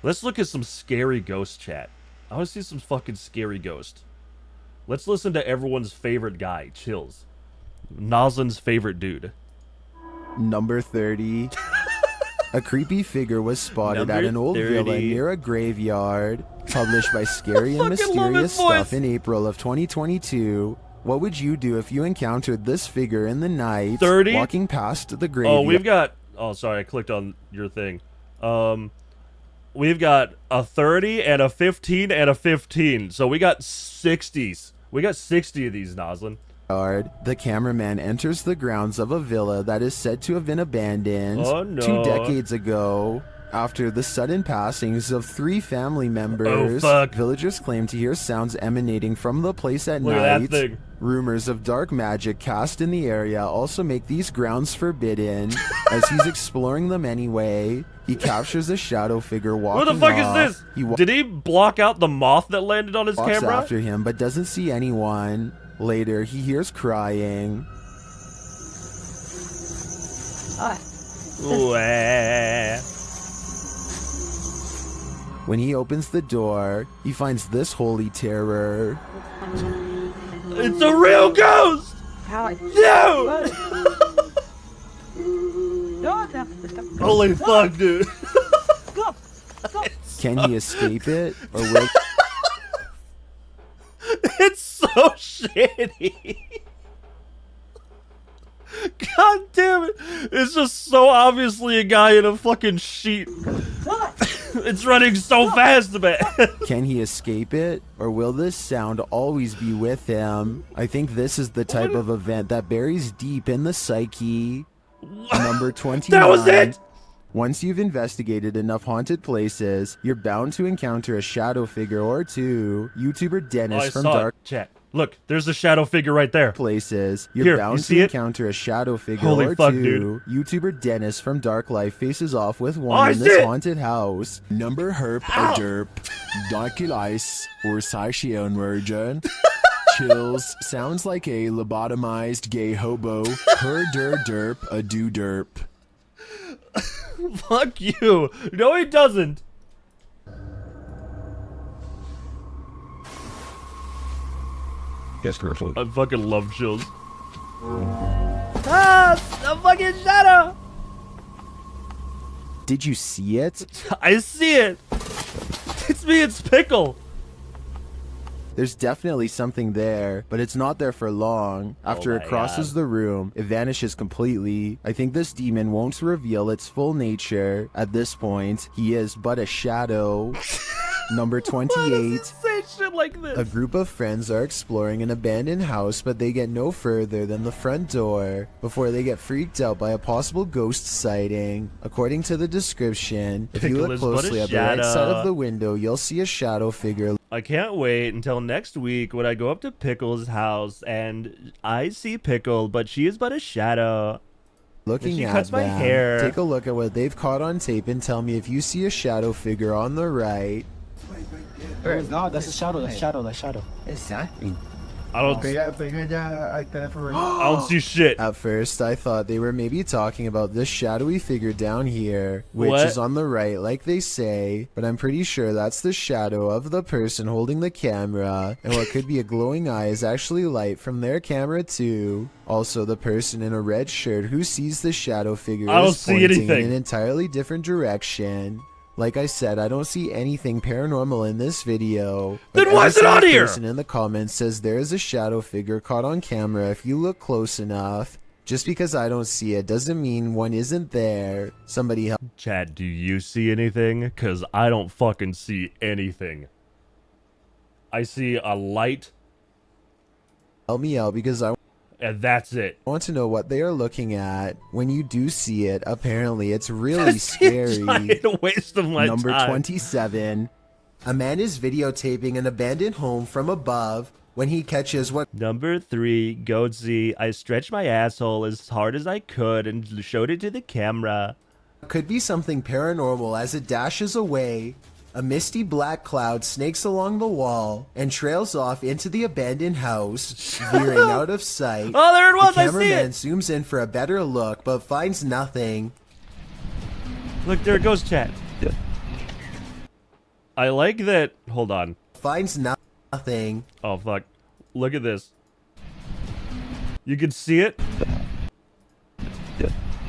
Let's look at some scary ghost chat. I want to see some fucking scary ghost. Let's listen to everyone's favorite guy, Chills. Noslin's favorite dude. Number 30. A creepy figure was spotted Number at an old 30. villa near a graveyard. Published by Scary and Mysterious Stuff in April of 2022. What would you do if you encountered this figure in the night 30? walking past the graveyard? Oh, we've got... Oh, sorry, I clicked on your thing. We've got a 30 and a 15 and a 15. So we got 60s. We got 60 of these, Noslin. The cameraman enters the grounds of a villa that is said to have been abandoned 2 decades ago. After the sudden passings of 3 family members, villagers claim to hear sounds emanating from the place at night. Rumors of dark magic cast in the area also make these grounds forbidden. As he's exploring them anyway, he captures a shadow figure walking off. What the fuck is this? Did he block out the moth that landed on his camera? After him, but doesn't see anyone. Later, he hears crying. When he opens the door, he finds this holy terror. It's a real ghost! No! Holy fuck, dude. Can he escape it? Or will... It's so shitty. God damn it. It's just so obviously a guy in a fucking sheet. It's running so fast, man. Can he escape it? Or will this sound always be with him? I think this is the type of event that buries deep in the psyche. Number 29. That was it! Once you've investigated enough haunted places, you're bound to encounter a shadow figure or two. YouTuber Dennis from Dark Chat. Look, there's a shadow figure right there. Places. You're bound to encounter a shadow figure or two. Dude. YouTuber Dennis from Dark Life faces off with one in this haunted house. Number herp a derp. Darky lice or Sashion virgin. Chills sounds like a lobotomized gay hobo. Her der derp a do derp. Fuck you. No, he doesn't. Yes, careful. I fucking love Chills. Ah, the fucking shadow. Did you see it? I see it. It's me, it's Pickle. There's definitely something there, but it's not there for long. After it crosses the room, it vanishes completely. I think this demon won't reveal its full nature. At this point, he is but a shadow. Number 28. Say shit like this? A group of friends are exploring an abandoned house, but they get no further than the front door before they get freaked out by a possible ghost sighting. According to the description, if you look closely at the right side of the window, you'll see a shadow figure. I can't wait until next week when I go up to Pickle's house and I see Pickle, but she is but a shadow. Looking she at cuts my them, hair. Take a look at what they've caught on tape and tell me if you see a shadow figure on the right. No, that's a shadow, that's shadow, that's shadow. Exactly. I don't see shit. At first, I thought they were maybe talking about this shadowy figure down here, which is on the right, like they say, but I'm pretty sure that's the shadow of the person holding the camera, and what could be a glowing eye is actually light from their camera too. Also, the person in a red shirt who sees the shadow figure is pointing in an entirely different direction. Like I said, I don't see anything paranormal in this video. Then why is it on here? The person in the comments says there is a shadow figure caught on camera if you look close enough. Just because I don't see it doesn't mean one isn't there. Somebody help. Chad, do you see anything? Cause I don't fucking see anything. I see a light. Help me out because and that's it. I want to know what they are looking at. When you do see it, apparently it's really scary. A waste of my Number time. 27. A man is videotaping an abandoned home from above when he catches what... Number 3, Goatsy. I stretched my asshole as hard as I could and showed it to the camera. Could be something paranormal as it dashes away. A misty black cloud snakes along the wall and trails off into the abandoned house, veering out of sight. Oh, there it was! The I see it! cameraman zooms in for a better look, but finds nothing. Look, there it goes, chat. I like that. Hold on. Finds nothing. Oh, fuck. Look at this. You can see it.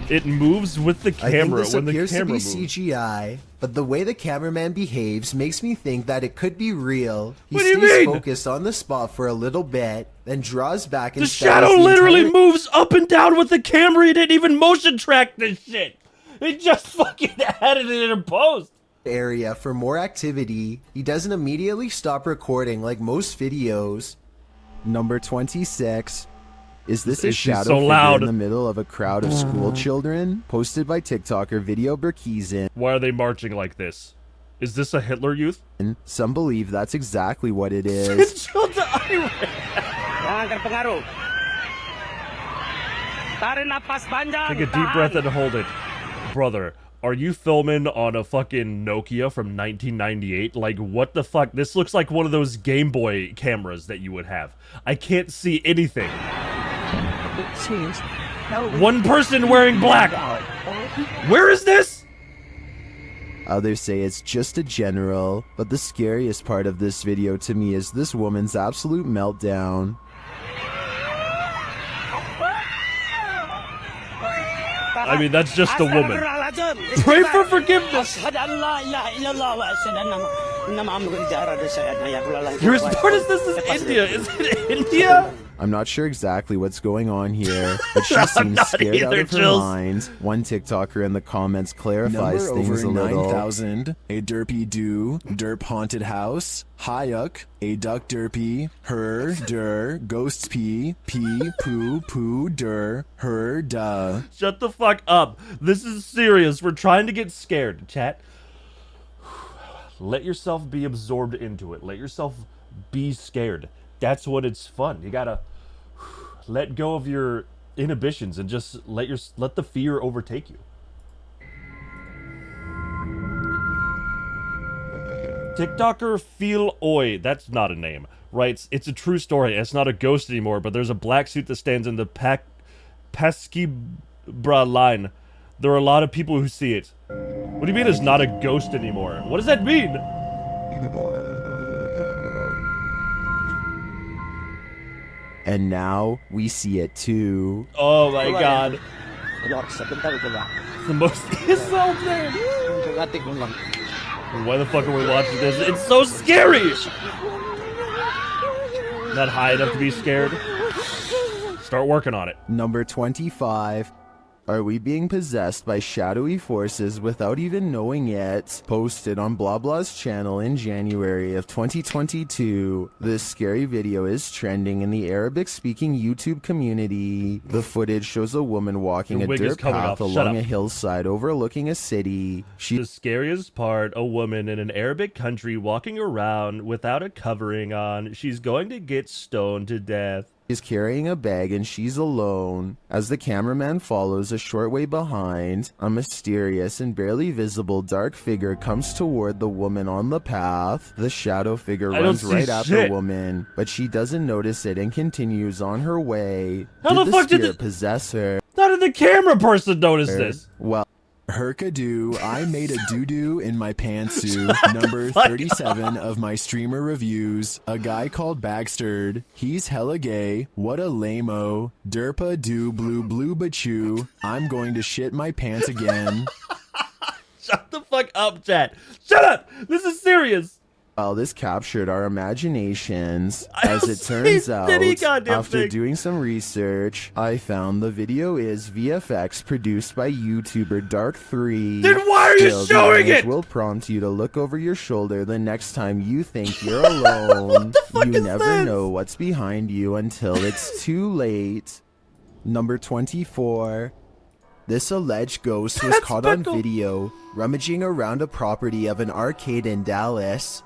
It moves with the camera I think this when the appears to camera be moves. CGI, but the way the cameraman behaves makes me think that it could be real. He What do you stays mean? focused on the spot for a little bit, then draws back and The studies shadow the literally entire moves up and down with the camera. He didn't even motion track this shit. He just fucking added it in post. area for more activity. He doesn't immediately stop recording like most videos. Number 26. Is this a She's shadow so figure loud. in the middle of a crowd of school children? Posted by TikToker Video Burkizin. Why are they marching like this? Is this a Hitler Youth? Some believe that's exactly what it is. Chill the irony. Take a deep breath and hold it. Brother, are you filming on a fucking Nokia from 1998? Like, what the fuck? This looks like one of those Game Boy cameras that you would have. I can't see anything. One person wearing black. Where is this? Others say it's just a general, but the scariest part of this video to me is this woman's absolute meltdown. I mean, that's just a woman. Pray for forgiveness. You're as part as this is India. Is it India? I'm not sure exactly what's going on here, but she I'm seems not scared out either, of her Jules. mind. One TikToker in the comments clarifies Number things a over little. 9,000, a derpy do, derp haunted house, hayuk, a duck derpy, her, der, ghosts pee, poo, poo, der, her, duh. Shut the fuck up. This is serious. We're trying to get scared, chat. Let yourself be absorbed into it. Let yourself be scared. That's when it's fun. You gotta let go of your inhibitions and just let the fear overtake you. TikToker Feel Oi, that's not a name, writes, it's a true story. It's not a ghost anymore, but there's a black suit that stands in the Paskibra line. There are a lot of people who see it. What do you mean it's not a ghost anymore? What does that mean? And now we see it too. Oh my god. The most insulting. Why the fuck are we watching this? It's so scary! Not high enough to be scared. Start working on it. Number 25. Are we being possessed by shadowy forces without even knowing it? Posted on Blah Blah's channel in January of 2022. This scary video is trending in the Arabic-speaking YouTube community. The footage shows a woman walking Your a wig is dirt coming path off. Shut along up. a hillside overlooking a city. She The scariest part, a woman in an Arabic country walking around without a covering on. She's going to get stoned to death. is carrying a bag and she's alone. As the cameraman follows a short way behind, a mysterious and barely visible dark figure comes toward the woman on the path. The shadow figure I don't runs see right after shit. woman, but she doesn't notice it and continues on her way. How the fuck did spirit the- possess her? How did the camera person notice this? Well, Herkadoo, I made a doo-doo in my pantsuit. Number fuck 37 of my streamer reviews. A guy called Bagsterd. He's hella gay. What a lame-o. Derpa do blue bachu. I'm going to shit my pants again. Shut the fuck up, chat. Shut up! This is serious. well, this captured our imaginations. I As don't it see turns out, any goddamn after thing. doing some research, I found the video is VFX produced by YouTuber Dark3. Then why are you Still, the showing image it? will prompt you to look over your shoulder the next time you think you're alone. fuck You is never this? know what's behind you until it's too late. Number 24. This alleged ghost was That's caught on Pickle. video rummaging around a property of an arcade in Dallas.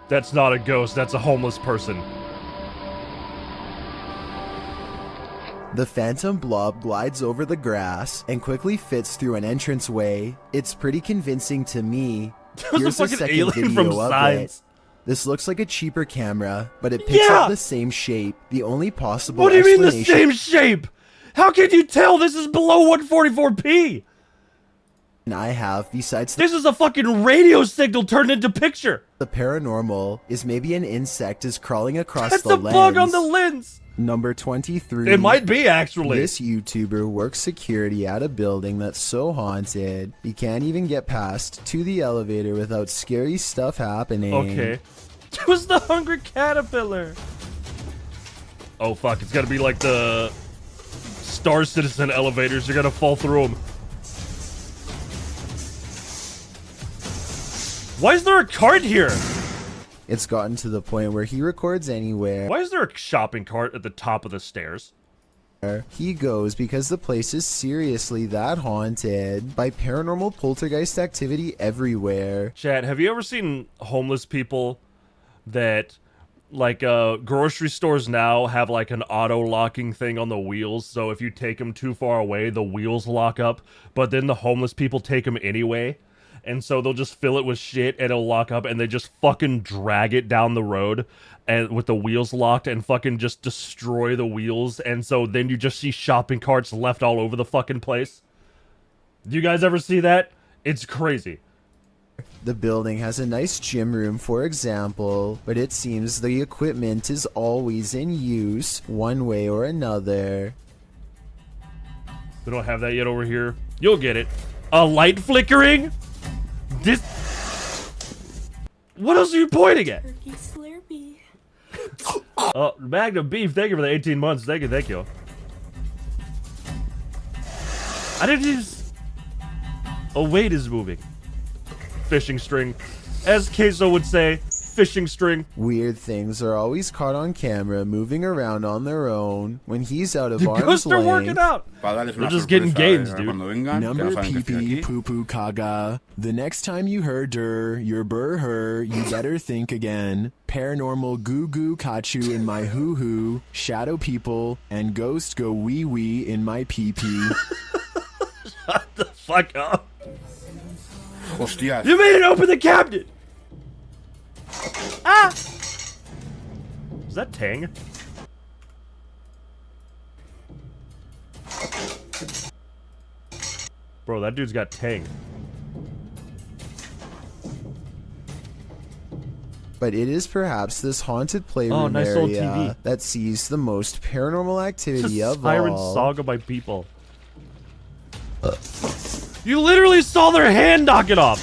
That's not a ghost, that's a homeless person. The phantom blob glides over the grass and quickly fits through an entranceway. It's pretty convincing to me. There's Here's a a fucking second alien video from of Signs. it. This looks like a cheaper camera, but it picks Yeah! up the same shape. The only possible What do you mean the explanation same shape? How can you tell this is below 144p? I have, besides This is a fucking radio signal turned into picture. the paranormal, is maybe an insect is crawling across That's the the lens. bug on the lens. Number 23. It might be, actually. This YouTuber works security at a building that's so haunted, he can't even get past to the elevator without scary stuff happening. Okay. It was the hungry caterpillar. Oh, fuck. It's gotta be like the Star Citizen elevators. You're gonna fall through them. Why is there a cart here? It's gotten to the point where he records anywhere Why is there a shopping cart at the top of the stairs? he goes because the place is seriously that haunted by paranormal poltergeist activity everywhere. Chat, have you ever seen homeless people that, like, grocery stores now have, like, an auto-locking thing on the wheels, so if you take them too far away, the wheels lock up, but then the homeless people take them anyway? And so they'll just fill it with shit and it'll lock up and they just fucking drag it down the road and with the wheels locked and fucking just destroy the wheels. And so then you just see shopping carts left all over the fucking place. Do you guys ever see that? It's crazy. The building has a nice gym room, for example, but it seems the equipment is always in use, one way or another. They don't have that yet over here. You'll get it. A light flickering? This... What else are you pointing at? Turkey Slurpee. Oh, Magnum Beef, thank you for the 18 months. Thank you, thank you. I didn't just... A weight is moving. Fishing string. As Queso would say, fishing string. Weird things are always caught on camera moving around on their own when he's out of The arm's ghosts are working length. out. They're just getting gains, dude. Number pee poo poo kaga. The next time you heard your burr her, you better think again. Paranormal goo goo kachu in my hoo hoo, shadow people, and ghost go wee wee in my pee pee. Shut the fuck up. Hostias. You made it open the cabinet. Ah! Is that Tang? Bro, that dude's got Tang. But it is perhaps this haunted playroom nice old area TV. that sees the most paranormal It's activity a of siren all. saga by people. You literally saw their hand knock it off.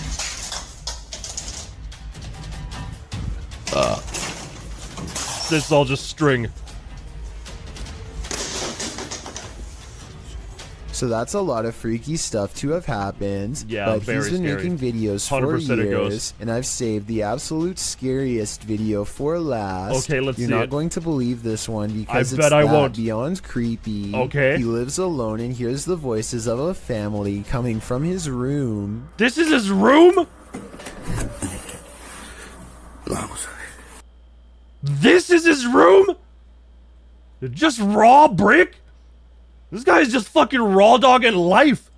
This is all just string. So that's a lot of freaky stuff to have happened. Yeah, but very he's been scary. making videos for 100% it goes. years, and I've saved the absolute scariest video for last. Okay, let's You're see not it. going to believe this one because I it's bet I that won't. beyond creepy. Okay. He lives alone and hears the voices of a family coming from his room. This is his room? This is his room? Just raw brick? This guy's just fucking raw dogging life.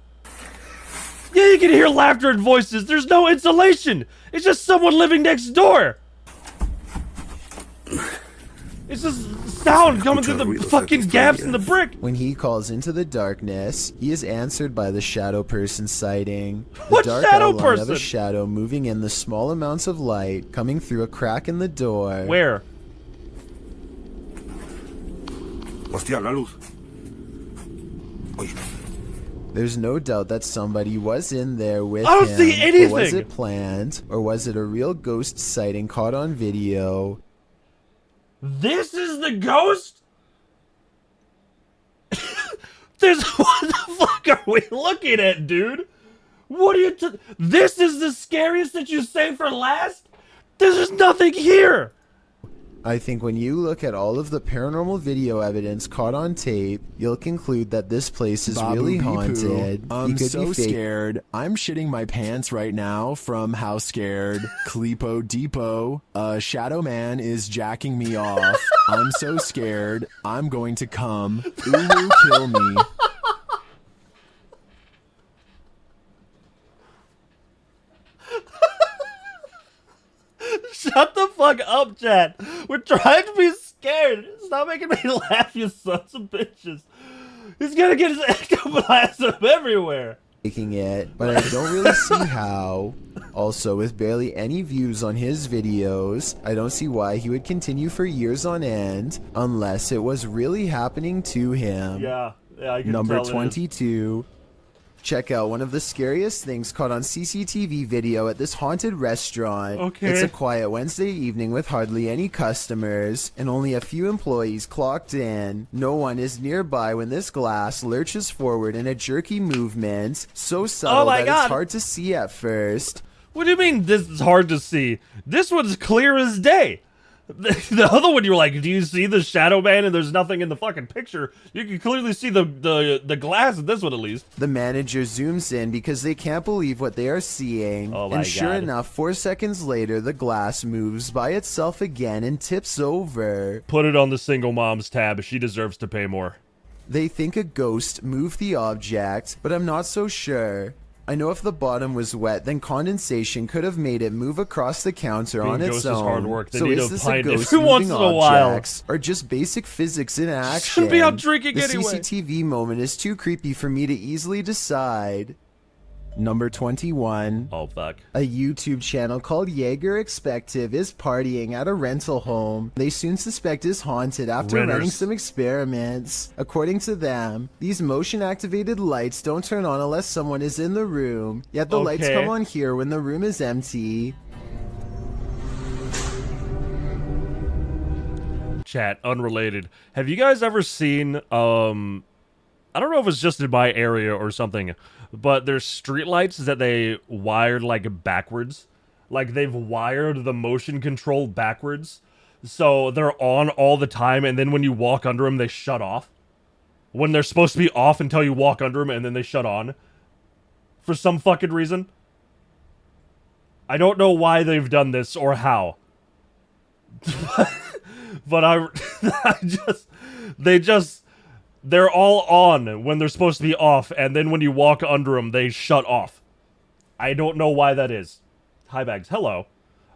Yeah, you can hear laughter and voices. There's no insulation. It's just someone living next door. It's just sound coming through the fucking gaps in the brick. When he calls into the darkness, he is answered by the shadow person sighting. The What dark shadow outline of person? a shadow moving in the small amounts of light coming through a crack in the door. Where? Hostia, la luz. Oye. There's no doubt that somebody was in there with I don't him. see anything. But was it planned, or was it a real ghost sighting caught on video? This is the ghost? This, what the fuck are we looking at, dude? What are you this is the scariest that you saved for last? There's nothing here. I think when you look at all of the paranormal video evidence caught on tape, you'll conclude that this place is really haunted. I'm He could so be fake. scared. I'm shitting my pants right now from how scared. Clepo Depot. Shadow Man is jacking me off. I'm so scared. I'm going to come. Ooh, kill me. Shut the fuck up, chat. We're trying to be scared. Stop making me laugh, you sons of bitches. He's gonna get his ectoplasm everywhere. making it, but I don't really see how. Also, with barely any views on his videos, I don't see why he would continue for years on end unless it was really happening to him. Yeah, I can Number tell it is. 22. Check out one of the scariest things caught on CCTV video at this haunted restaurant. Okay. It's a quiet Wednesday evening with hardly any customers and only a few employees clocked in. No one is nearby when this glass lurches forward in a jerky movement, so subtle my that God. it's hard to see at first. What do you mean this is hard to see? This one's clear as day. The other one, you're like, do you see the shadow man? And there's nothing in the fucking picture. You can clearly see the glass in this one, at least. The manager zooms in because they can't believe what they are seeing. Oh my and sure God. enough, 4 seconds later, the glass moves by itself again and tips over. Put it on the single mom's tab. She deserves to pay more. They think a ghost moved the object, but I'm not so sure. I know if the bottom was wet, then condensation could have made it move across the counter Being on its ghost is own. hard work. They So need is to this a find ghost every once moving in a while. objects, or just basic physics in action? Shouldn't be out drinking the anyway. CCTV moment is too creepy for me to easily decide. Number 21. Oh, fuck. A YouTube channel called Jaeger Expective is partying at a rental home. They soon suspect is haunted after Renters. running some experiments. According to them, these motion-activated lights don't turn on unless someone is in the room, yet the lights Okay. come on here when the room is empty. Chat, unrelated. Have you guys ever seen, I don't know if it's just in my area or something, but there's streetlights that they wired, like, backwards. Like, they've wired the motion control backwards. So they're on all the time, and then when you walk under them, they shut off. When they're supposed to be off until you walk under them, and then they shut on. For some fucking reason. I don't know why they've done this, or how. But they're all on when they're supposed to be off, and then when you walk under them, they shut off. I don't know why that is. Hi, Bags. Hello.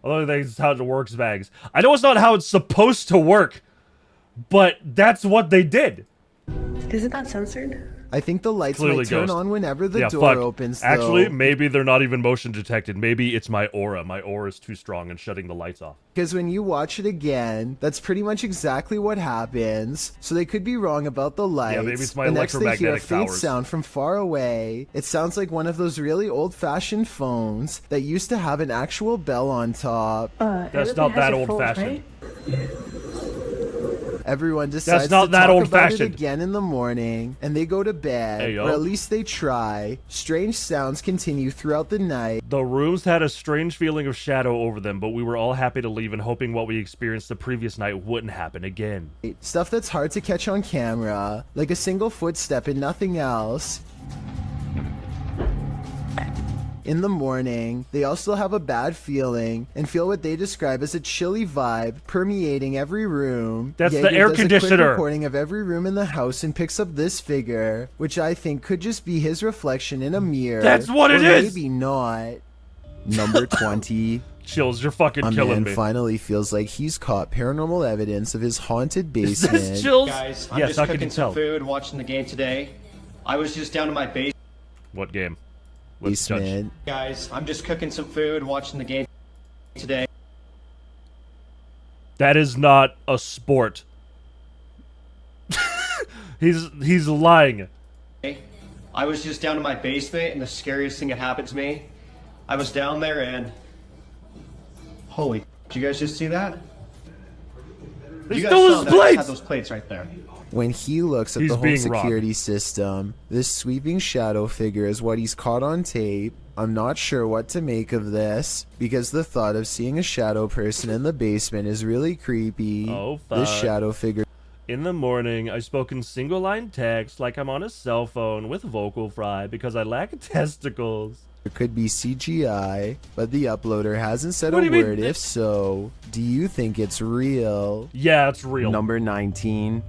I don't think that's how it works, Bags. I know it's not how it's supposed to work, but that's what they did. Isn't that censored? I think the lights Clearly might turn ghost. on whenever the Yeah, door fuck. opens, though. Actually, maybe they're not even motion detected. Maybe it's my aura. My aura is too strong and shutting the lights off. Because when you watch it again, that's pretty much exactly what happens. So they could be wrong about the lights. maybe it's my but next they hear a electromagnetic faint powers. sound from far away. It sounds like one of those really old-fashioned phones that used to have an actual bell on top. That's not that old-fashioned. Everyone decides not to that talk about it old-fashioned. again in the morning, and they go to bed, Hey, yo. or at least they try. Strange sounds continue throughout the night. The rooms had a strange feeling of shadow over them, but we were all happy to leave and hoping what we experienced the previous night wouldn't happen again. Stuff that's hard to catch on camera, like a single footstep and nothing else. In the morning, they also have a bad feeling and feel what they describe as a chilly vibe permeating every room. That's the Jaeger air does a quick conditioner. recording of every room in the house and picks up this figure, which I think could just be his reflection in a mirror. That's what it or is! Maybe not. Number 20. Chills, you're fucking A killing man me. finally feels like he's caught paranormal evidence of his haunted Is basement. this Chills? Guys, I'm Yes, just how can cooking you tell? some food, watching the game today. I was just down to my base. What game? Let's judge. Basement. Guys, I'm just cooking some food, watching the game today. That is not a sport. He's lying. I was just down to my basement, and the scariest thing that happened to me, I was down there and... Holy, did you guys just see that? They You guys stole saw his that? I just had plates! those plates right there. When he looks at He's the home being robbed. security system, this sweeping shadow figure is what he's caught on tape. I'm not sure what to make of this, because the thought of seeing a shadow person in the basement is really creepy. Oh, This fuck. shadow figure In the morning, I spoke in single-line text like I'm on a cell phone with vocal fry because I lack testicles. could be CGI, but the uploader hasn't said What a do you mean? word. If so, do you think it's real? Yeah, it's real. Number 19.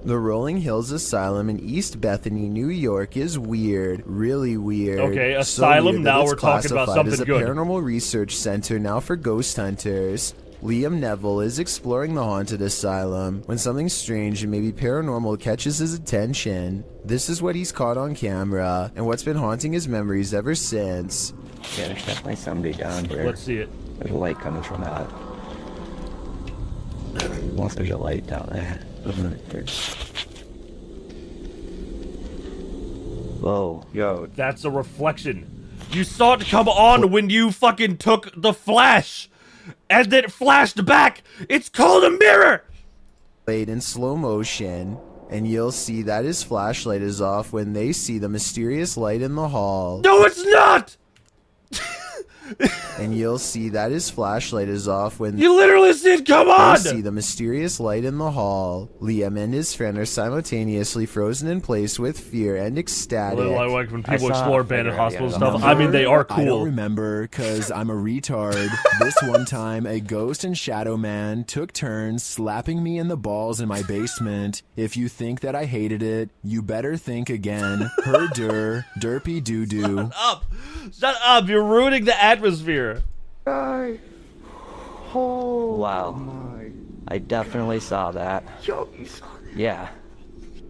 The Rolling Hills Asylum in East Bethany, New York is weird. Really weird. Okay, So asylum, weird that now it's we're talking about classified as something a good. paranormal research center now for ghost hunters. Liam Neville is exploring the haunted asylum when something strange and maybe paranormal catches his attention. This is what he's caught on camera and what's been haunting his memories ever since. Yeah, there's definitely somebody down here. Let's see it. There's a light coming from that. Unless there's a light down there. Whoa, yo. That's a reflection. You saw it come on when you fucking took the flash. And then it flashed back. It's called a mirror. Played in slow motion, and you'll see that his flashlight is off when they see the mysterious light in the hall. No, it's not. And you'll see that his flashlight is off when You literally said, come they on. see the mysterious light in the hall. Liam and his friend are simultaneously frozen in place with fear and ecstatic. A little like when I people saw explore a abandoned figure hospitals and at the stuff. I mean, they are I don't cool. remember because I'm a retard. This one time, a ghost and shadow man took turns slapping me in the balls in my basement. If you think that I hated it, you better think again. Herder, derpy doo doo. Shut up. You're ruining the atmosphere. Wow. I definitely saw that. Yeah.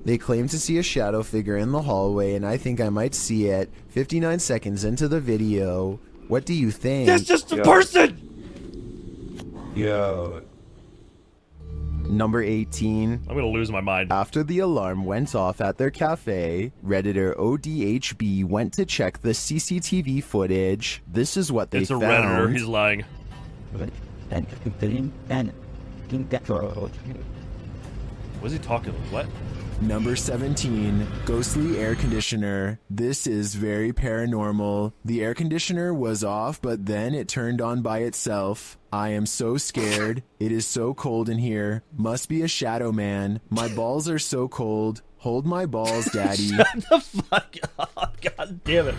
They claim to see a shadow figure in the hallway, and I think I might see it. 59 seconds into the video. What do you think? That's just a person. Yo. Number 18. I'm gonna lose my mind. After the alarm went off at their cafe, Redditor ODHB went to check the CCTV footage. This is what they It's a found. Redditor. He's lying. Was he talking? What? Number 17, ghostly air conditioner. This is very paranormal. The air conditioner was off, but then it turned on by itself. I am so scared. It is so cold in here. Must be a shadow man. My balls are so cold. Hold my balls, daddy. Shut the fuck up. God damn it.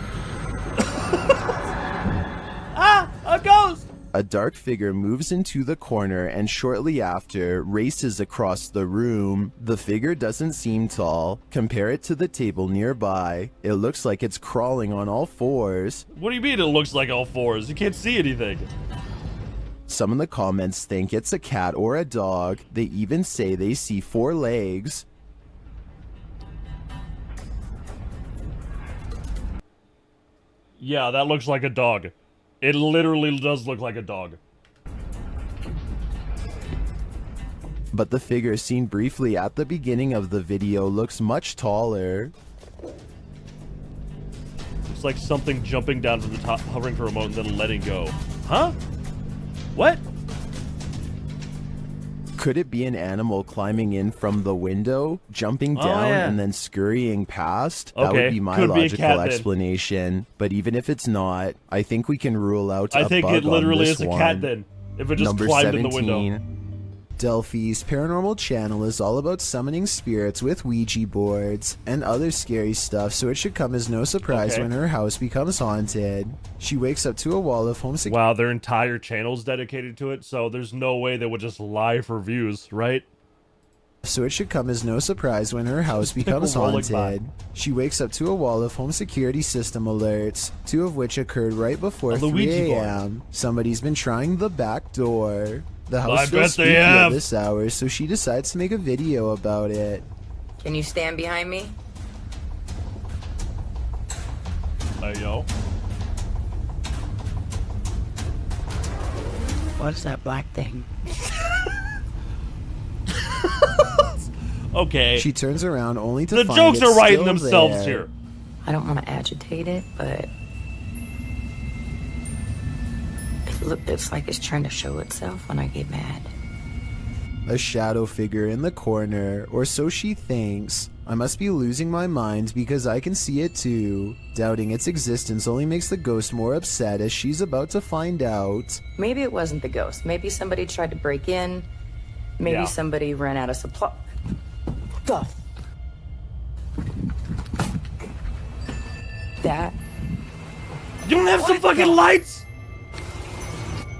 Ah! A ghost! A dark figure moves into the corner and shortly after races across the room. The figure doesn't seem tall. Compare it to the table nearby. It looks like it's crawling on all fours. What do you mean it looks like all fours? You can't see anything. Some in the comments think it's a cat or a dog. They even say they see 4 legs. Yeah, that looks like a dog. It literally does look like a dog. But the figure seen briefly at the beginning of the video looks much taller. It's like something jumping down from the top, hovering for a moment, and then letting go. Huh? What? Could it be an animal climbing in from the window, jumping down, yeah. and then scurrying past? That Okay, would be my could be a logical cat then. explanation. But even if it's not, I think we can rule out I a think bug it literally on this is a one. cat then. If it just Number climbed 17. in the window. Delphi's paranormal channel is all about summoning spirits with Ouija boards and other scary stuff, so it should come as no surprise Okay. when her house becomes haunted. She wakes up to a wall of homesick. Wow, their entire channel's dedicated to it, so there's no way they would just lie for views, right? So it should come as no surprise when her house becomes rolling by. haunted. She wakes up to a wall of home security system alerts, 2 of which occurred right before A 3 Luigi board. a.m. Somebody's been trying the back door. The I house bet feels they spooky at have. this hour, so she decides to make a video about it. Can you stand behind me? Hey, yo. What's that black thing? Okay. She turns around only to The find jokes it's are writing still themselves there. here. I don't want to agitate it, but it's like it's trying to show itself when I get mad. A shadow figure in the corner, or so she thinks. I must be losing my mind because I can see it too. Doubting its existence only makes the ghost more upset as she's about to find out. Maybe it wasn't the ghost. Maybe somebody tried to break in. Maybe Yeah. somebody ran out of supply. Stuff. That. You don't have some fucking lights?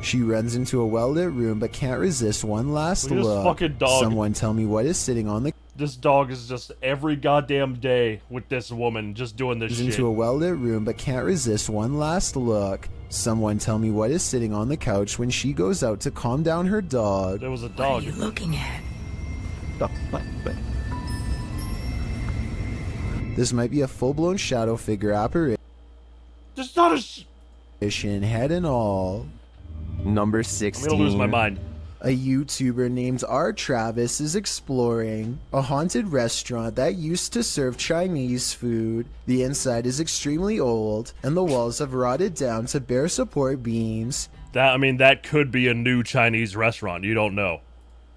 She runs into a well-lit room but can't resist one last Look at this look. fucking dog. Someone tell me what is sitting on the... This dog is just every goddamn day with this woman just doing this shit. Into a well-lit room but can't resist one last look. Someone tell me what is sitting on the couch when she goes out to calm down her dog. There was a What dog. are you looking at? This might be a full-blown shadow figure apparition, Just not a head and all. Number 16. I'm gonna lose my mind. A YouTuber named R. Travis is exploring a haunted restaurant that used to serve Chinese food. The inside is extremely old, and the walls have rotted down to bare support beams. That could be a new Chinese restaurant. You don't know.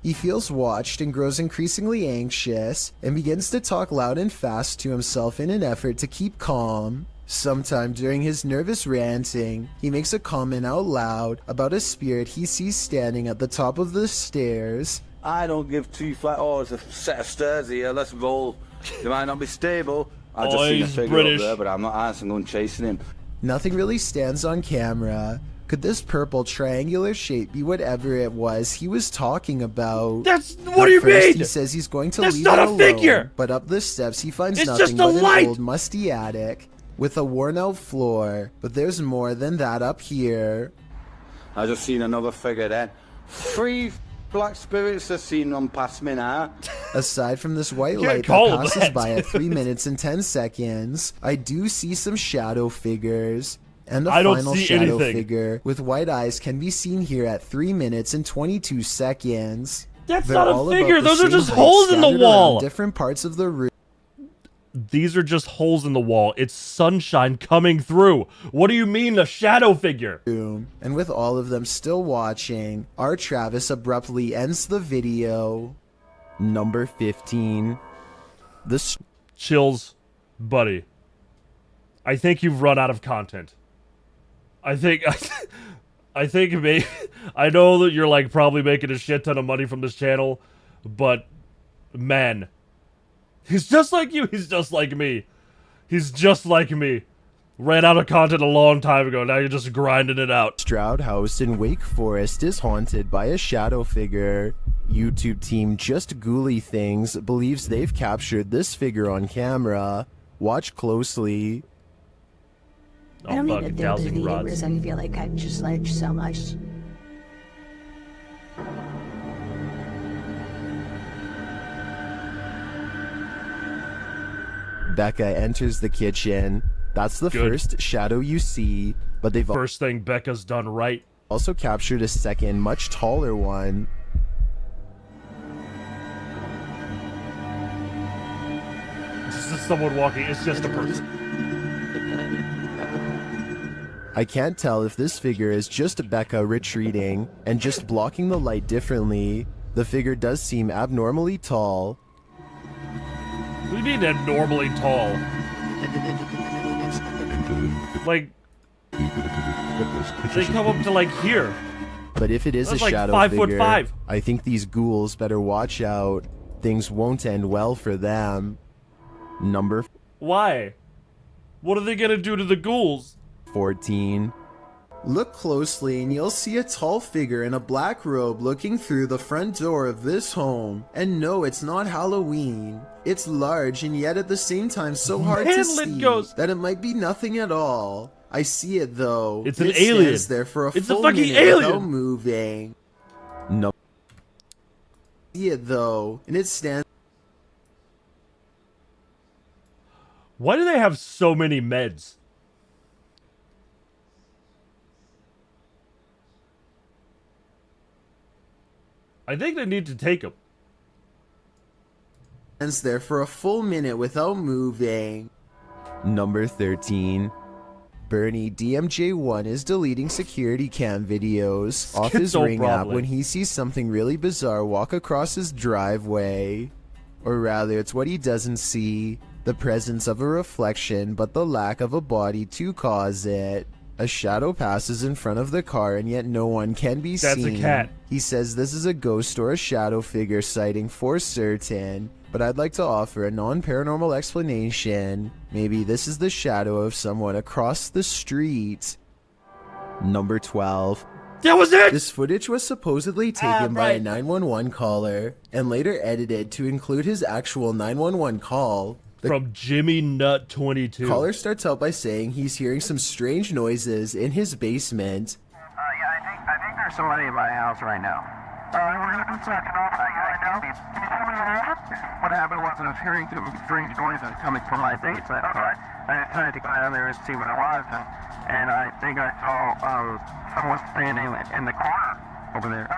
He feels watched and grows increasingly anxious, and begins to talk loud and fast to himself in an effort to keep calm. Sometime during his nervous ranting, he makes a comment out loud about a spirit he sees standing at the top of the stairs. I don't give two flat. Oh, it's a set of stairs here. Let's roll. They might not be stable. I just seen a he's figure British. up there, but I'm not answering on chasing him. Nothing really stands on camera. Could this purple triangular shape be whatever it was he was talking about? What do you mean? He says he's going to That's leave not it a alone, figure! but up the steps he finds It's nothing just a but light! an old musty attic with a worn-out floor. But there's more than that up here. I just seen another figure then. 3 black spirits have seen them pass me now. Aside from this white can't light call that it passes that. by at 3 minutes and 10 seconds, I do see some shadow figures. And the I don't final see shadow anything. figure with white eyes can be seen here at 3 minutes and 22 seconds. That's They're not a all about figure. the Those are same just height, holes in the scattered around wall. Different parts of the room. These are just holes in the wall. It's sunshine coming through. What do you mean a shadow figure? And with all of them still watching, R. Travis abruptly ends the video. Number 15. Chills, buddy. I think you've run out of content. I think maybe, I know that you're like probably making a shit ton of money from this channel, but man, he's just like you. He's just like me. He's just like me. Ran out of content a long time ago. Now you're just grinding it out. Stroud House in Wake Forest is haunted by a shadow figure. YouTube team Just Ghouly Things believes they've captured this figure on camera. Watch closely. Oh, I don't need to fucking deal with dowsing the rods. neighbors. I feel like I've just like so much. Becca enters the kitchen. That's the Good. first shadow you see, but they've First thing Becca's done right. also captured a second, much taller one. This is someone walking. It's just a person. I can't tell if this figure is just Becca retreating and just blocking the light differently. The figure does seem abnormally tall. What do you mean abnormally tall? Like, they come up to like here. But if it is That's a like shadow 5'5". figure, I think these ghouls better watch out. Things won't end well for them. Number Why? What are they gonna do to the ghouls? 14. Look closely and you'll see a tall figure in a black robe looking through the front door of this home. And no, it's not Halloween. It's large and yet at the same time so hard to Hamlet see goes- that it might be nothing at all. I see it though. It's an it alien. stands there for a It's a full fucking minute alien. without moving. No. I see it though, and it stands. Why do they have so many meds? I think they need to take them. Stands there for a full minute without moving. Number 13. Bernie DMJ1 is deleting security cam videos off his Schizo Ring app probably. when he sees something really bizarre walk across his driveway. Or rather, it's what he doesn't see. The presence of a reflection, but the lack of a body to cause it. A shadow passes in front of the car and yet no one can be That's a seen. cat. He says this is a ghost or a shadow figure sighting for certain, but I'd like to offer a non-paranormal explanation. Maybe this is the shadow of someone across the street. Number 12. That was it! This footage was supposedly taken by a 911 caller and later edited to include his actual 911 call. From Jimmy Nut 22. Caller starts out by saying he's hearing some strange noises in his basement. I think there's somebody in my house right now. What happened was I was hearing some strange noises coming from my basement. I tried to go down there and see what it was, and I think I saw someone standing in the corner over there.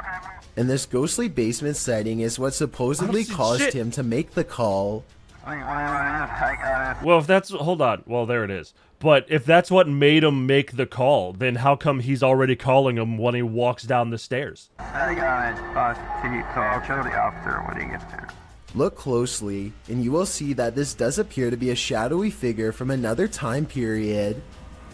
And this ghostly basement sighting is what supposedly caused him to make the call. Well, if that's... Hold on. Well, there it is. But if that's what made him make the call, then how come he's already calling him when he walks down the stairs? So I'll show the officer when he gets there. Look closely, and you will see that this does appear to be a shadowy figure from another time period.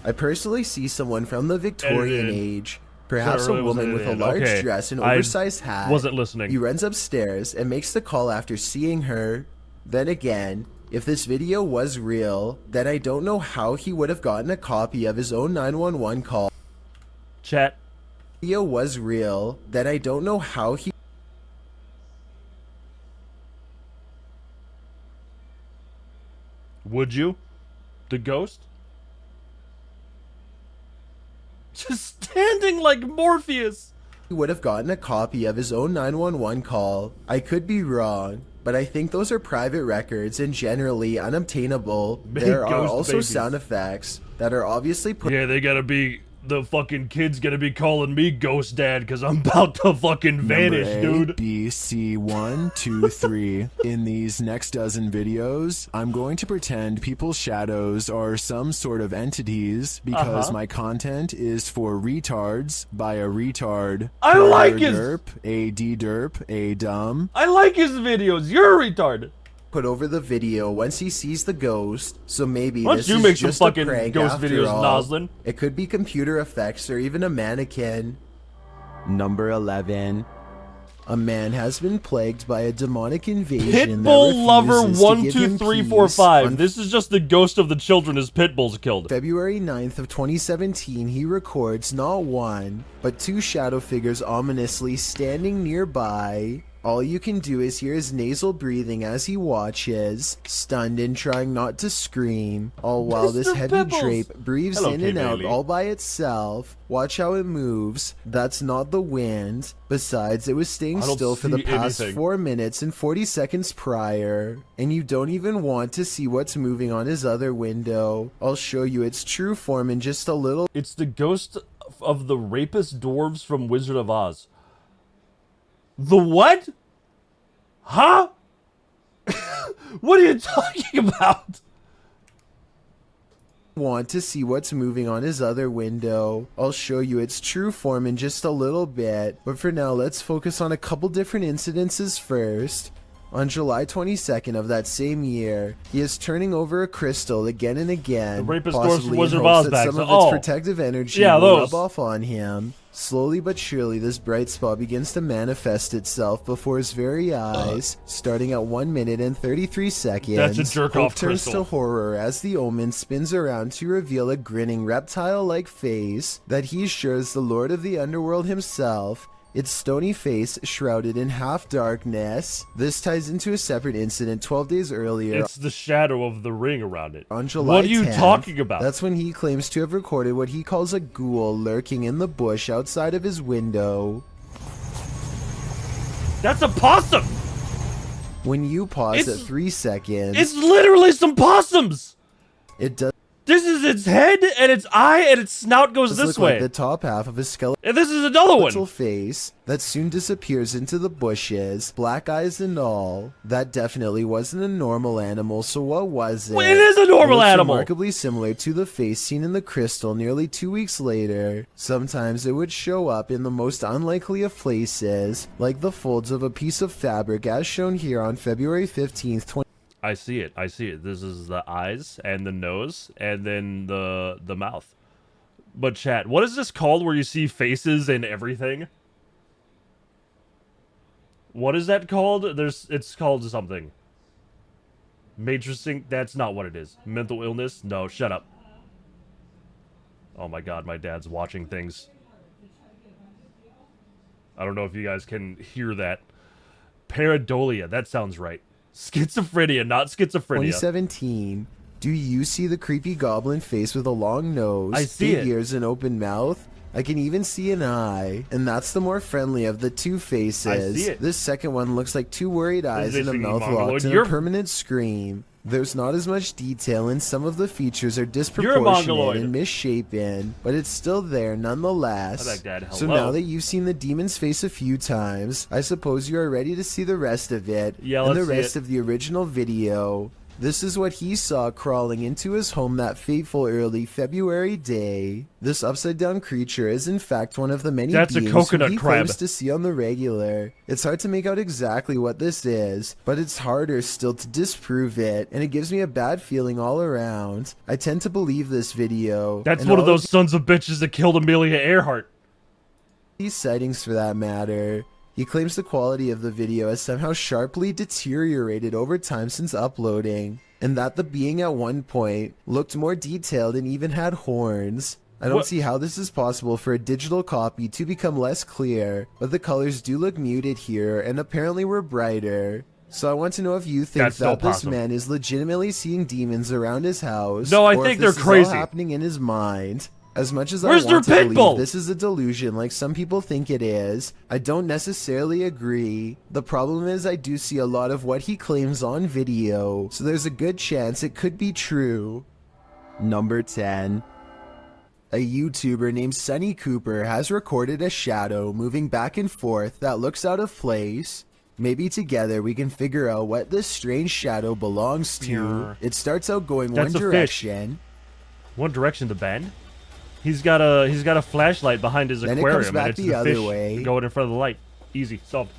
I personally see someone from the Victorian age. Perhaps a woman with a large dress and oversized hat. Wasn't listening. He runs upstairs and makes the call after seeing her. Then again, if this video was real, then I don't know how he would have gotten a copy of his own 911 call. Chat. If the video was real, then I don't know how he... Would you? The ghost? Just standing like Morpheus. He would have gotten a copy of his own 911 call. I could be wrong, but I think those are private records and generally unobtainable. There are also sound effects that are obviously put... Yeah, they gotta be... The fucking kid's gonna be calling me Ghost Dad because I'm about to fucking vanish, Number A, dude. B, C, 1, 2, 3. In these next dozen videos, I'm going to pretend people's shadows are some sort of entities because my content is for retards by a retard. I like his... derp, a D-derp, a dumb. I like his videos. You're a retard. Put over the video once he sees the ghost, so maybe Why this don't you is make some just a fucking prank ghost after videos, all. Noslin? It could be computer effects or even a mannequin. Number 11. A man has been plagued by a demonic invasion Pitbull Lover that refuses to give him 12345. peace. This is just the ghost of the children his pitbulls killed. February 9th of 2017, he records not one, but two shadow figures ominously standing nearby. All you can do is hear his nasal breathing as he watches, stunned and trying not to scream, all while this Mr. heavy Pibbles. drape breathes Hello, in and out K-Bailey. all by itself. Watch how it moves. That's not the wind. Besides, it was staying I don't still for the see past anything. 4 minutes and 40 seconds prior. And you don't even want to see what's moving on his other window. I'll show you its true form in just a little. It's the ghost of the rapist dwarves from Wizard of Oz. The what? Huh? What are you talking about? Want to see what's moving on his other window. I'll show you its true form in just a little bit, but for now let's focus on a couple different incidences first. On July 22nd of that same year, he is turning over a crystal again and again, The rapist possibly dwarfs in Wizard of hopes Oz that bags. some of Oh. its protective energy Yeah, will those. rub off on him. Slowly but surely, this bright spot begins to manifest itself before his very eyes, starting at 1 minute and 33 seconds. That's a jerk-off Hope turns crystal. to horror as the omen spins around to reveal a grinning reptile-like face that he's sure is the Lord of the Underworld himself. Its stony face shrouded in half darkness. This ties into a separate incident 12 days earlier. It's the shadow of the ring around it. On July What are you 10th, talking about? That's when he claims to have recorded what he calls a ghoul lurking in the bush outside of his window. That's a possum! When you pause It's- at 3 seconds, It's literally some possums! it does This is its head, and its eye, and its snout goes this look way. like the top half of a skeletal And this is another one! face that soon disappears into the bushes, black eyes and all. That definitely wasn't a normal animal, so what was it? Well, it is a normal looks animal. remarkably similar to the face seen in the crystal nearly 2 weeks later. Sometimes it would show up in the most unlikely of places, like the folds of a piece of fabric as shown here on February 15th, I see it. I see it. This is the eyes and the nose and then the mouth. But chat, what is this called where you see faces and everything? What is that called? It's called something. Matrixing? That's not what it is. Mental illness? No, shut up. Oh my god, my dad's watching things. I don't know if you guys can hear that. Pareidolia, that sounds right. Schizophrenia, not schizophrenia. 2017. Do you see the creepy goblin face with a long nose, I see big it. ears, and open mouth? I can even see an eye, and that's the more friendly of the two faces. I see it. This second one looks like two worried eyes and a thinking mouth Mongoloid. locked and a permanent scream. There's not as much detail, and some of the features are disproportionate and misshapen, but it's still there nonetheless. So now that you've seen the demon's face a few times, I suppose you are ready to see the rest of it, and the rest of the original video. This is what he saw crawling into his home that fateful early February day. This upside-down creature is in fact one of the many beings who he claims to see on the regular. It's hard to make out exactly what this is, but it's harder still to disprove it, and it gives me a bad feeling all around. I tend to believe this video. That's one of those sons of bitches that killed Amelia Earhart. These sightings, for that matter. He claims the quality of the video has somehow sharply deteriorated over time since uploading, and that the being at one point looked more detailed and even had horns. I don't see how this is possible for a digital copy to become less clear, but the colors do look muted here and apparently were brighter. So I want to know if you think that this man is legitimately seeing demons around his house. No, I think they're crazy. All happening in his mind. As much as I want to believe this is a delusion like some people think it is, I don't necessarily agree. The problem is I do see a lot of what he claims on video, so there's a good chance it could be true. Number 10. A YouTuber named Sunny Cooper has recorded a shadow moving back and forth that looks out of place. Maybe together we can figure out what this strange shadow belongs to. It starts out going one direction. One direction to bend? He's got a flashlight behind his aquarium. Then it comes back the other way. Going in front of the light. Easy, solved.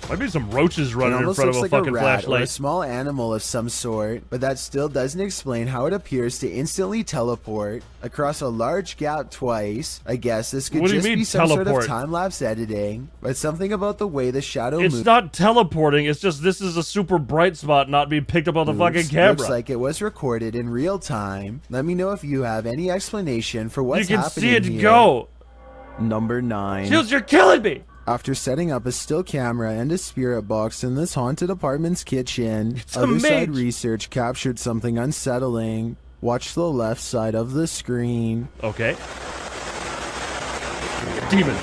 Might be some roaches running in front of a fucking flashlight. Or a small animal of some sort, but that still doesn't explain how it appears to instantly teleport across a large gap twice. I guess this could just be some sort of time-lapse editing, but something about the way the shadow moves. It's not teleporting, it's just this is a super bright spot not being picked up on the fucking camera. Looks like it was recorded in real time. Let me know if you have any explanation for what's happening here. You can see it go! Number 9. Shields, you're killing me! After setting up a still camera and a spirit box in this haunted apartment's kitchen, other side research captured something unsettling. Watch the left side of the screen. Okay. Demon.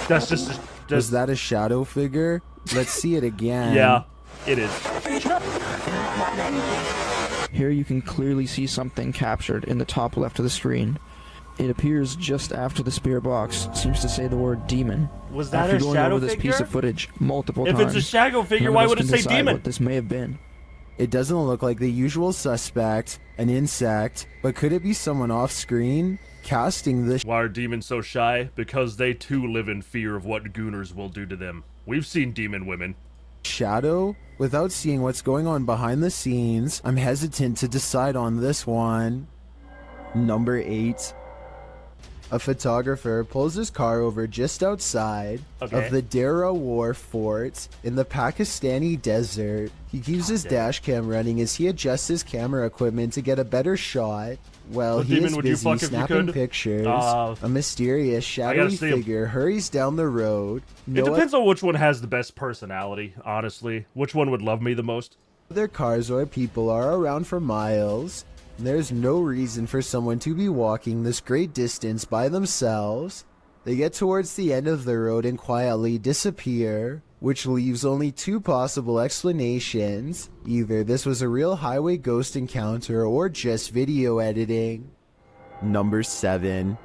That's just... Was that a shadow figure? Let's see it again. Yeah, it is. Here you can clearly see something captured in the top left of the screen. It appears just after the spirit box seems to say the word demon. Was that after a going shadow over this figure? piece of footage multiple times. If it's a shadow figure, why would it say demon? What this may have been. It doesn't look like the usual suspect, an insect, but could it be someone off screen? Casting this. Why are demons so shy? Because they too live in fear of what gooners will do to them. We've seen demon women. Shadow? Without seeing what's going on behind the scenes, I'm hesitant to decide on this one. Number 8. A photographer pulls his car over just outside of the Dera War fort in the Pakistani desert. He keeps his dash cam running as he adjusts his camera equipment to get a better shot. Well, he is busy snapping pictures. A mysterious, shadowy figure hurries down the road. It depends on which one has the best personality, honestly. Which one would love me the most? Their cars or people are around for miles. There's no reason for someone to be walking this great distance by themselves. They get towards the end of the road and quietly disappear, which leaves only two possible explanations. Either this was a real highway ghost encounter or just video editing. Number 7.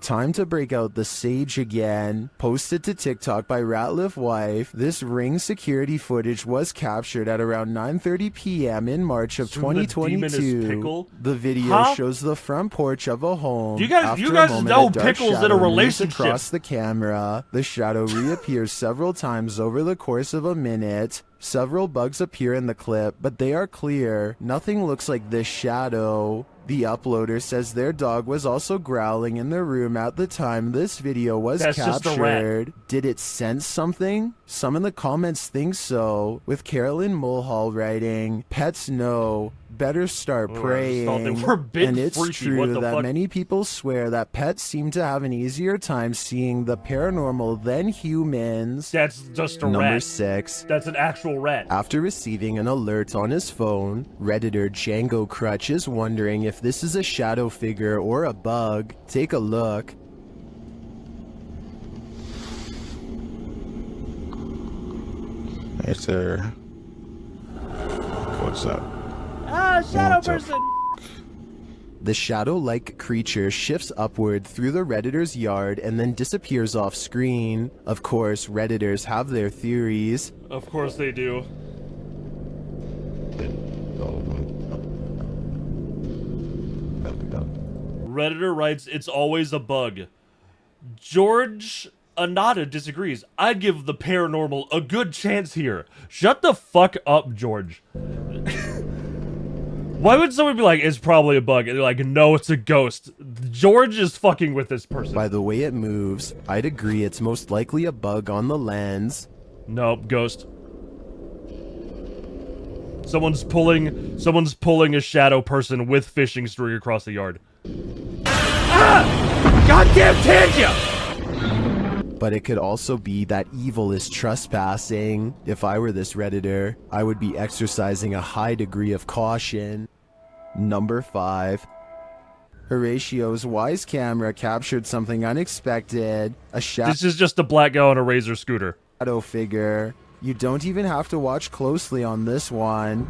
Time to break out the sage again. Posted to TikTok by Ratliff Wife, this Ring security footage was captured at around 9:30 p.m. in March of 2022. The video shows the front porch of a home. You guys know Pickle's in a relationship. Across the camera, the shadow reappears several times over the course of a minute. Several bugs appear in the clip, but they are clear. Nothing looks like this shadow. The uploader says their dog was also growling in the room at the time this video was captured. Did it sense something? Some in the comments think so, with Carolyn Mulhall writing, "Pets know, better start praying. We're a bit And it's freaky. What true the that fuck? many people swear that pets seem to have an easier time seeing the paranormal than humans. That's just a Number rat. 6. That's an actual rat. After receiving an alert on his phone, Redditor Django Crutch is wondering if this is a shadow figure or a bug. Take a look. Hey, sir. What's up? Ah, shadow What's up? person. The shadow-like creature shifts upward through the Redditor's yard and then disappears off screen. Of course, Redditors have their theories. Of course they do. Redditor writes, "It's always a bug." George Anada disagrees. "I'd give the paranormal a good chance here." Shut the fuck up, George. Why would someone be like, "It's probably a bug," and they're like, "No, it's a ghost"? George is fucking with this person. By the way it moves, I'd agree it's most likely a bug on the lens. Nope, ghost. Someone's pulling a shadow person with fishing string across the yard. Ah! Goddamn Tanya! But it could also be that evil is trespassing. If I were this Redditor, I would be exercising a high degree of caution. Number 5. Horatio's wise camera captured something unexpected. A This is just a black guy on a Razor scooter. shadow figure. You don't even have to watch closely on this one.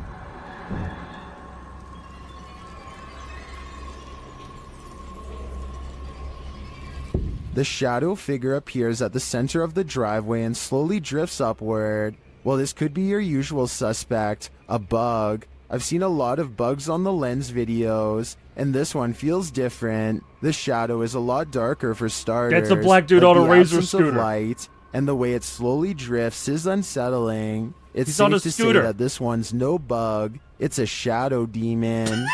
The shadow figure appears at the center of the driveway and slowly drifts upward. Well, this could be your usual suspect, a bug. I've seen a lot of bugs on the lens videos, and this one feels different. The shadow is a lot darker for starters. That's a black dude but on a the Razor absence of scooter. light and the way it slowly drifts is unsettling. It's He's on safe a to say scooter. that this one's no bug. It's a shadow demon.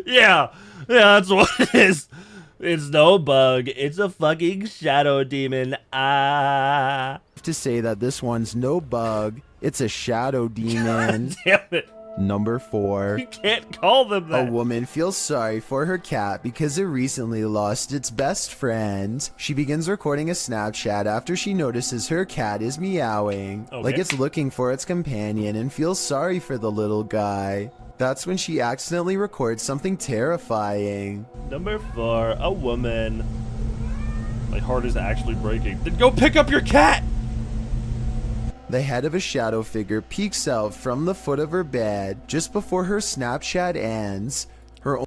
Yeah, that's what it is. It's no bug. It's a fucking shadow demon. Ah. To say that this one's no bug. It's a shadow demon. Damn it. Number 4. You can't call them A that. woman feels sorry for her cat because it recently lost its best friend. She begins recording a Snapchat after she notices her cat is meowing, Okay. like it's looking for its companion, and feels sorry for the little guy. That's when she accidentally records something terrifying. Number 4, a woman. My heart is actually breaking. Then go pick up your cat! The head of a shadow figure peeks out from the foot of her bed just before her Snapchat ends.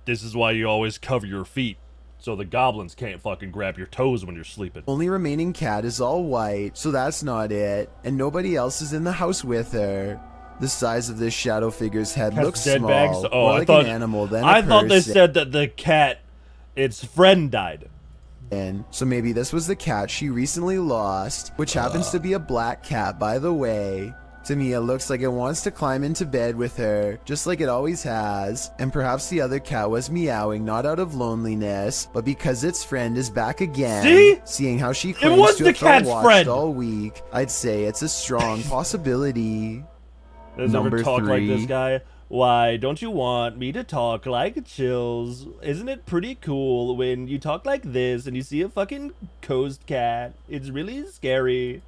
This is why you always cover your feet, so the goblins can't fucking grab your toes when you're sleeping. Only remaining cat is all white, so that's not it, and nobody else is in the house with her. The size of this shadow figure's head Has looks dead small, bags? Oh, more I like thought an animal than a I thought they person. said that the cat, its friend died. So maybe this was the cat she recently lost, which happens to be a black cat, by the way. To me, it looks like it wants to climb into bed with her, just like it always has. And perhaps the other cat was meowing not out of loneliness, but because its friend is back again. See? Seeing how she It claims was to the have felt cat's watched friend. all week, I'd say it's a strong possibility. Does Number ever talk like 3. this guy? Why don't you want me to talk like Chills? Isn't it pretty cool when you talk like this and you see a fucking coast cat? It's really scary.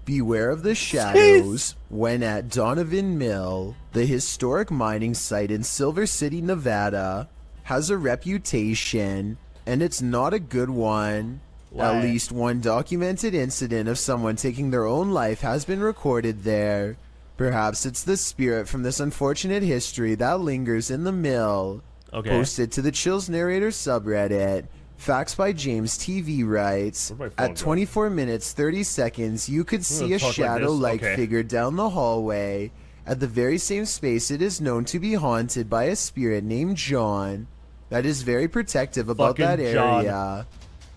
Beware of the shadows when at Donovan Mill, the historic mining site in Silver City, Nevada, has a reputation, and it's not a good one. Why? At least one documented incident of someone taking their own life has been recorded there. Perhaps it's the spirit from this unfortunate history that lingers in the mill. Okay. Posted to the Chills Narrator subreddit. Facts by James TV writes, Where'd my phone at go? 24 minutes 30 seconds you could see a talk like this? shadow-like Okay. figure down the hallway. At the very same space it is known to be haunted by a spirit named John that is very protective about Fucking that John. area.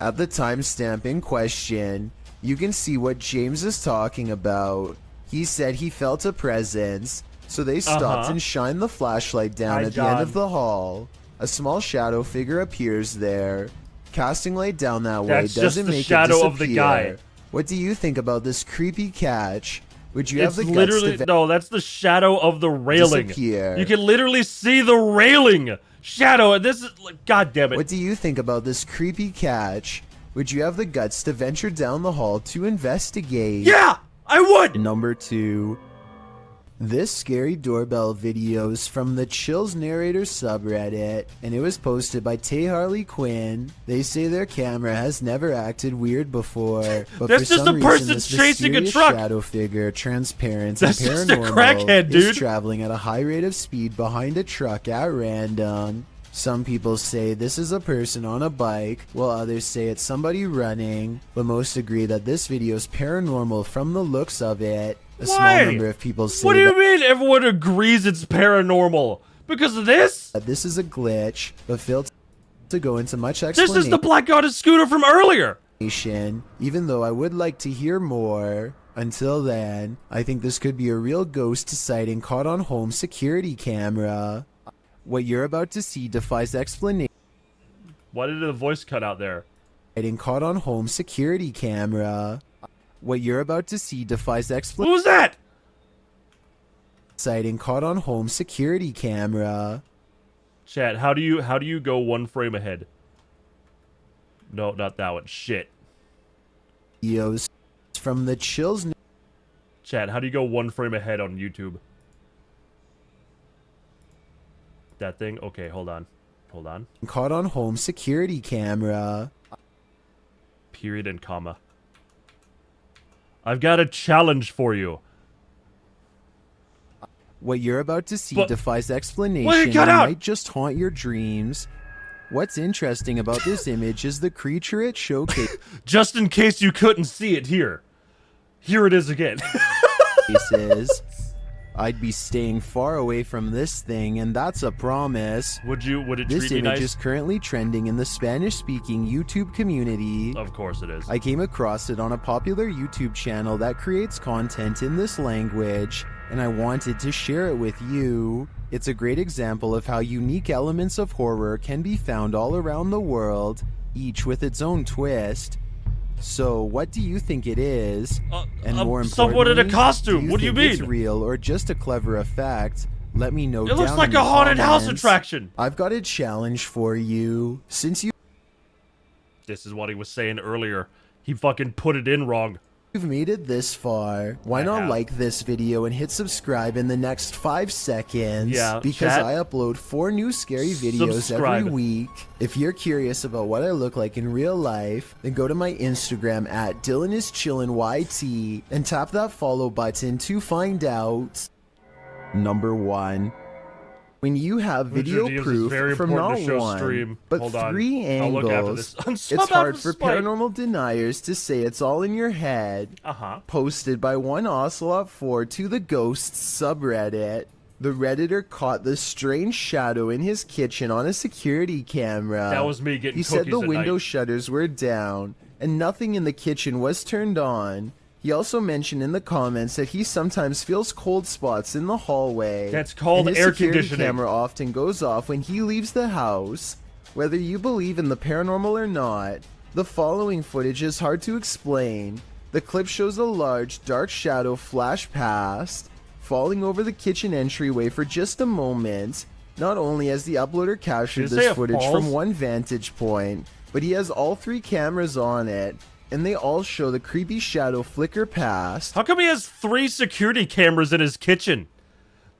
At the timestamp in question, you can see what James is talking about. He said he felt a presence, so they stopped and shined the flashlight down Hi, at the end John. of the hall. A small shadow figure appears there. Casting light down that way That's just doesn't the make shadow it of the disappear. guy. What do you think about this creepy catch? Would you have It's the guts literally to no. That's the shadow of the railing. disappear? You can literally see the railing shadow, and this is like, God damn it. What do you think about this creepy catch? Would you have the guts to venture down the hall to investigate? Yeah, I would. Number 2. This scary doorbell video is from the Chills Narrator subreddit, and it was posted by Tay Harley Quinn. They say their camera has never acted weird before, but That's for just some a reason person this chasing a mysterious truck. shadow figure, transparent That's and just a paranormal, crackhead, dude. is traveling at a high rate of speed behind a truck at random. Some people say this is a person on a bike, while others say it's somebody running, but most agree that this video is paranormal from the looks of it. A small number of people say What do you mean everyone agrees it's paranormal? Because of this? that this is a glitch, but failed to go into much explanation. This is the Black Goddess scooter from earlier. Even though I would like to hear more. Until then, I think this could be a real ghost sighting caught on home security camera. What you're about to see defies explanation. Why did the voice cut out there? Caught on home security camera. What you're about to see defies explanation. What was that? Sighting caught on home security camera. Chat, how do you go one frame ahead? No, not that one. Shit. Videos from the Chills. Chat, how do you go one frame ahead on YouTube? That thing? Okay, hold on. Hold on. Caught on home security camera. Period and comma. I've got a challenge for you. What you're about to see defies explanation and might just haunt your dreams. What's interesting about this image is the creature it showcases. Just in case you couldn't see it here. Here it is again. I'd be staying far away from this thing, and that's a promise. Would it This treat me image nice? is currently trending in the Spanish-speaking YouTube community. Of course it is. I came across it on a popular YouTube channel that creates content in this language, and I wanted to share it with you. It's a great example of how unique elements of horror can be found all around the world, each with its own twist. So, what do you think it is? And more importantly, someone in a costume. What do you think mean? It's real or just a clever effect? Let me know. It looks down like in a the haunted house comments. attraction. I've got a challenge for you. Since you've This is what he was saying earlier. He fucking put it in wrong. made it this far, why not like this video and hit subscribe in the next 5 seconds? Yeah, because chat. I upload 4 new scary videos Subscribe. every week. If you're curious about what I look like in real life, then go to my Instagram at DylanIsChillinYT and tap that follow button to find out. Number 1. When you have video Videos is proof very from important not to show one, stream. but Hold on. 3 I'll look after angles, this. it's hard for Spike. paranormal deniers to say it's all in your head. Posted by one Ocelot4 to the Ghosts subreddit. The Redditor caught the strange shadow in his kitchen on a security camera. That was me getting He said cookies the at window night. shutters were down, and nothing in the kitchen was turned on. He also mentioned in the comments that he sometimes feels cold spots in the hallway. That's called and his air security conditioning. camera often goes off when he leaves the house. Whether you believe in the paranormal or not, the following footage is hard to explain. The clip shows a large, dark shadow flash past, falling over the kitchen entryway for just a moment. Not only has the uploader captured Did it say this it footage falls? from one vantage point, but he has all 3 cameras on it, and they all show the creepy shadow flicker past. How come he has 3 security cameras in his kitchen?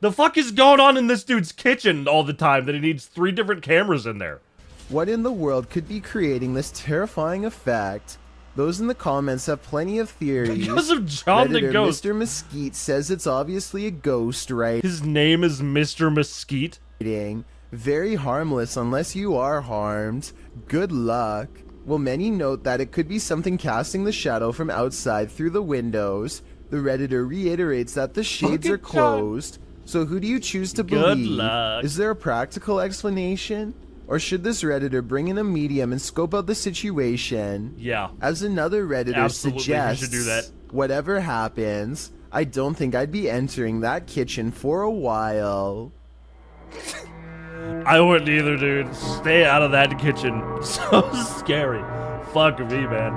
The fuck is going on in this dude's kitchen all the time that he needs 3 different cameras in there? What in the world could be creating this terrifying effect? Those in the comments have plenty of theories. Because of John the Redditor Ghost. Mr. Mesquite says it's obviously a ghost, right? His name is Mr. Mesquite. Very harmless unless you are harmed. Good luck. Well, many note that it could be something casting the shadow from outside through the windows. The Redditor reiterates that the shades are closed. So who do you choose to Good believe? luck. Is there a practical explanation? Or should this Redditor bring in a medium and scope out the situation? Yeah. As another Redditor Absolutely, we suggests, should do that. whatever happens, I don't think I'd be entering that kitchen for a while. I wouldn't either, dude. Stay out of that kitchen. So scary. Fuck me, man.